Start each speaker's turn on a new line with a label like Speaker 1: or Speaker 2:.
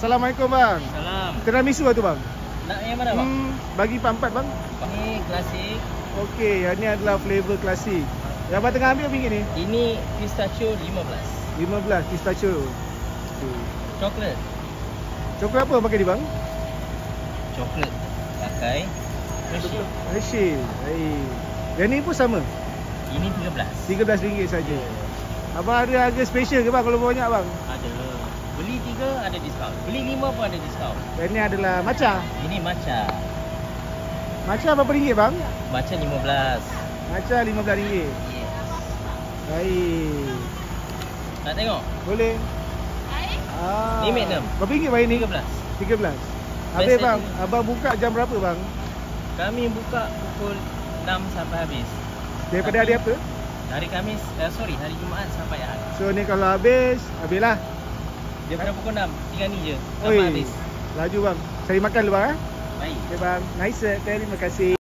Speaker 1: Assalamualaikum bang.
Speaker 2: Salam.
Speaker 1: Tiramisu lah tu bang.
Speaker 2: Nak yang mana bang?
Speaker 1: Bagi 4 bang.
Speaker 2: Ini klasik.
Speaker 1: Okey, yang ni adalah flavor klasik. Yang abang tengah ambil apa ringgit ni?
Speaker 2: Ini pistachio 15.
Speaker 1: 15 pistachio.
Speaker 2: Coklat.
Speaker 1: Coklat apa pakai ni bang?
Speaker 2: Coklat pakai Hershey.
Speaker 1: Hershey. Baik. Yang ni pun sama.
Speaker 2: Ini 13.
Speaker 1: RM13 saja. Abang ada harga special ke bang kalau banyak bang?
Speaker 2: Ada. Beli 3 ada diskaun. Beli 5 pun ada diskaun.
Speaker 1: Yang ni adalah matcha.
Speaker 2: Ini matcha.
Speaker 1: Matcha berapa ringgit bang?
Speaker 2: Matcha 15.
Speaker 1: Matcha RM15.
Speaker 2: Yes.
Speaker 1: Baik.
Speaker 2: Nak tengok?
Speaker 1: Boleh.
Speaker 2: Ni Magnum.
Speaker 1: Berapa ringgit bang ini?
Speaker 2: 13.
Speaker 1: 13. Habis
Speaker 2: Best
Speaker 1: bang,
Speaker 2: seller.
Speaker 1: abang buka jam berapa bang?
Speaker 2: Kami buka pukul 6 sampai habis.
Speaker 1: Daripada hari apa?
Speaker 2: Hari Khamis, hari Jumaat sampai Ahad.
Speaker 1: So ni kalau habislah.
Speaker 2: Daripada pukul 6, tinggal ni je
Speaker 1: Oi,
Speaker 2: sampai habis.
Speaker 1: laju bang. Cari makan dulu bang.
Speaker 2: Baik.
Speaker 1: Okay bang. Nice. Terima kasih.